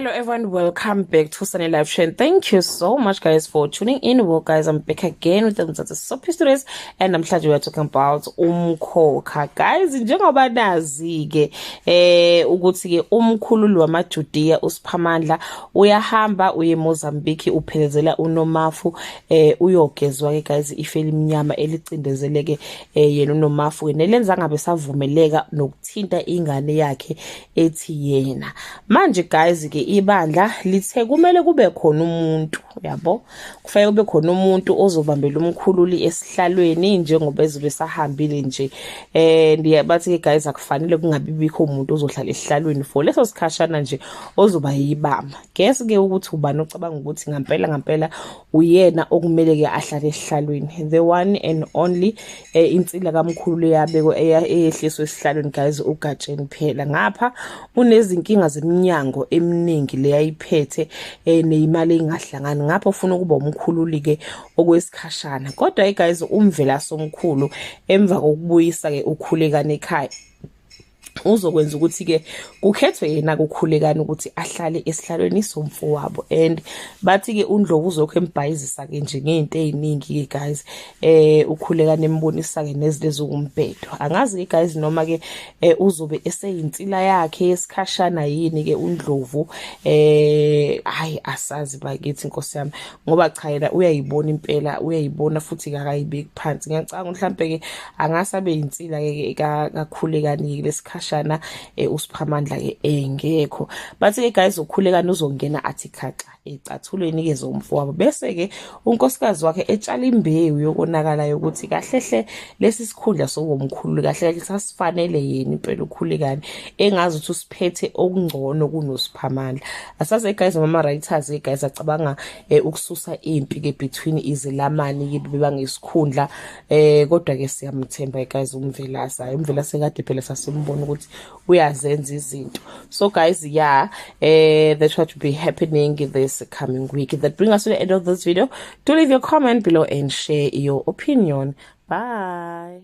Hello everyone, welcome back to Sunny Live Show. Thank you so much guys for tuning in. Well guys, I'm back again with the Sophie Stories and I'm glad we are talking about umkhokha. Guys, njengoba nazi ke ukuthi ke umkhululi wamaJudiya uSiphamandla uyahamba uye eMozambique uphelezela uNomafu uyogezwa ke guys ife elimnyama elicindezeleke yena uNomafu nelenza ngabe savumeleka nokuthinta ingane yakhe ethi yena. Manje guys ke ibandla lithe kumele kube khona umuntu yabo kufanele kube khona umuntu ozobambela umkhululi esihlalweni njengoba ezobe sahambile nje bathi ke guys akufanele kungabi bikho umuntu ozohlala esihlalweni for leso sikhashana nje ozoba yibamba. Guess ke ukuthi ubani ocabanga ukuthi ngempela uyena okumele ke ahlale esihlalweni, the one and only insila kamkhululi yabeko eyehliswe esihlalweni guys uGatsheni phela. Ngapha unezinkinga zeminyango eminingi leyayiphethe neimali engahlangani, ngapha ufuna ukuba umkhululi ke okwesikhashana. Kodwa guys umvelaso omkhulu emva kokubuyisa ke ukhulekane ekhaya uzokwenza ukuthi ke kukhethwe yena kukhulekana ukuthi ahlale esihlalweni somfowabo, and bathi ke uNdlovu uzokho embhayizisa ke nje ngezinto eziningi ke guys ukhulekana embonisa ke nezinto zokumbhedo. Angazi ke guys noma ke uzobe eseyinsila yakhe esikhashana yini ke uNdlovu hayi asazi bakithi Nkosi yami, ngoba cha yena uyayibona impela, uyayibona futhi akayibeki phansi. Ngiyacanga mhlambe ke angasabe yinsila ke kakhulekani lesikhashana uSiphamandla ke engekho. Bathi ke guys ukhulekana uzongena athi khaxa ecathulweni ke zomfowabo, bese ke unkosikazi wakhe etshala imbewu yokonakala ukuthi kahlehle lesi sikhundla sokumkhululi kahle sasifanele yena impela ukhulekani engazi ukuthi usiphethe okungcono kunoSiphamandla. Asaze guys mama writers ke guys acabanga ukususa impi ke between izilamani ke bebangesikhundla kodwa ke siyamthemba guys umvelasa kade phela sasimbona ukuthi uyazenza izinto. So guys, yeah, that's what will be happening this coming week. That brings us to the end of this video. Do leave your comment below and share your opinion. Bye.